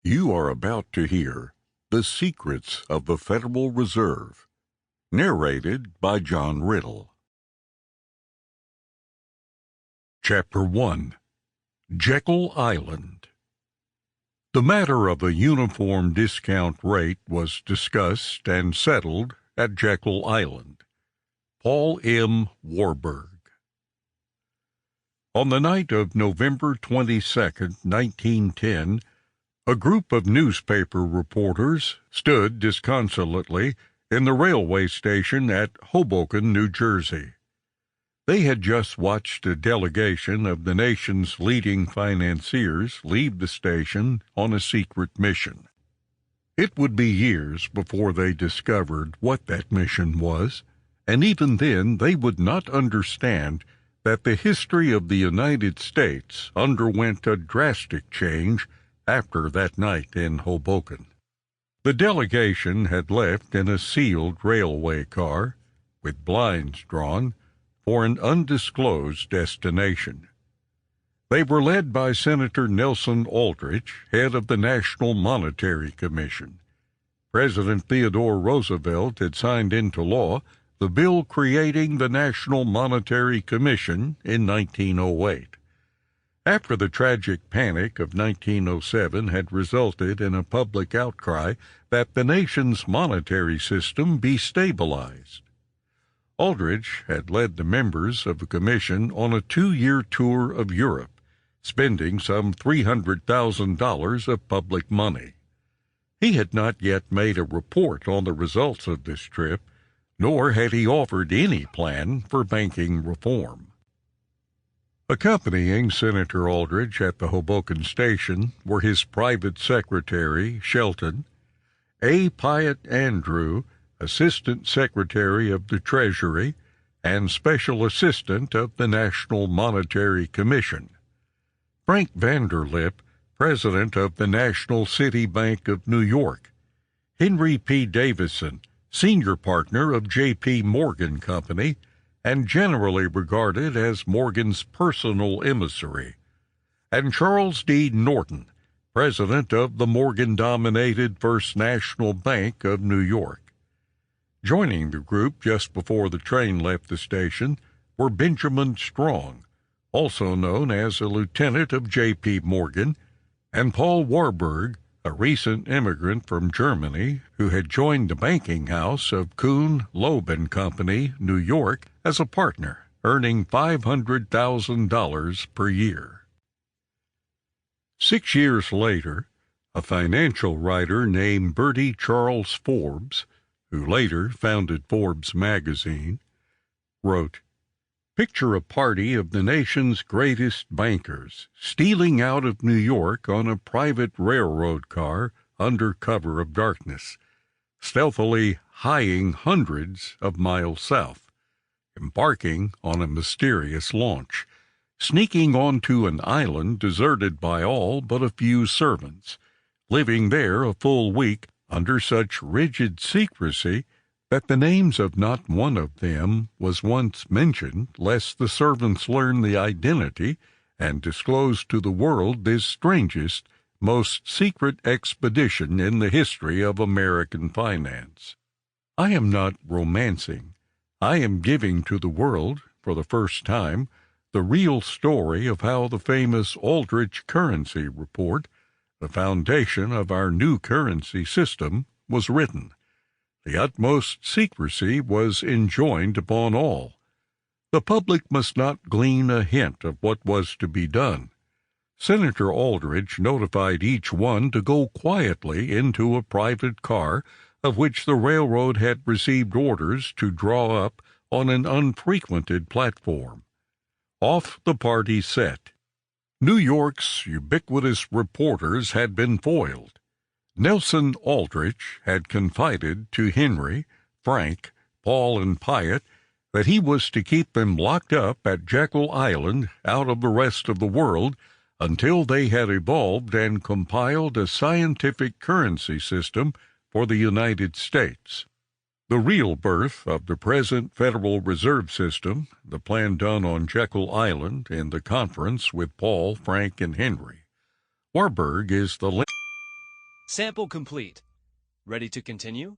You are about to hear The Secrets of the Federal Reserve, narrated by John Riddle. Chapter 1. Jekyll Island. The matter of a uniform discount rate was discussed and settled at Jekyll Island. Paul M. Warburg. On the night of November 22, 1910, a group of newspaper reporters stood disconsolately in the railway station at Hoboken, New Jersey. They had just watched a delegation of the nation's leading financiers leave the station on a secret mission. It would be years before they discovered what that mission was, and even then they would not understand that the history of the United States underwent a drastic change after that night in Hoboken. The delegation had left in a sealed railway car, with blinds drawn, for an undisclosed destination. They were led by Senator Nelson Aldrich, head of the National Monetary Commission. President Theodore Roosevelt had signed into law the bill creating the National Monetary Commission in 1908. After the tragic panic of 1907 had resulted in a public outcry that the nation's monetary system be stabilized. Aldrich had led the members of the commission on a 2-year tour of Europe, spending some $300,000 of public money. He had not yet made a report on the results of this trip, nor had he offered any plan for banking reform. Accompanying Senator Aldrich at the Hoboken station were his private secretary, Shelton, A. Piatt Andrew, Assistant Secretary of the Treasury and Special Assistant of the National Monetary Commission, Frank Vanderlip, President of the National City Bank of New York, Henry P. Davison, Senior Partner of J.P. Morgan Company, and generally regarded as Morgan's personal emissary, and Charles D. Norton, President of the Morgan-dominated First National Bank of New York. Joining the group just before the train left the station were Benjamin Strong, also known as a lieutenant of J.P. Morgan, and Paul Warburg, a recent immigrant from Germany who had joined the banking house of Kuhn, Loeb and Company, New York, as a partner, earning $500,000 per year. 6 years later, a financial writer named Bertie Charles Forbes, who later founded Forbes magazine, wrote, "Picture a party of the nation's greatest bankers stealing out of New York on a private railroad car under cover of darkness, stealthily hieing hundreds of miles south, embarking on a mysterious launch, sneaking onto an island deserted by all but a few servants, living there a full week under such rigid secrecy that the names of not one of them was once mentioned, lest the servants learn the identity and disclose to the world this strangest, most secret expedition in the history of American finance. I am not romancing. I am giving to the world, for the first time, the real story of how the famous Aldrich Currency Report, the foundation of our new currency system, was written. The utmost secrecy was enjoined upon all. The public must not glean a hint of what was to be done. Senator Aldrich notified each one to go quietly into a private car of which the railroad had received orders to draw up on an unfrequented platform. Off the party set. New York's ubiquitous reporters had been foiled. Nelson Aldrich had confided to Henry, Frank, Paul, and Piatt that he was to keep them locked up at Jekyll Island out of the rest of the world until they had evolved and compiled a scientific currency system for the United States. The real birth of the present Federal Reserve System, the plan done on Jekyll Island in the conference with Paul, Frank, and Henry. Warburg is the Sample complete. Ready to continue?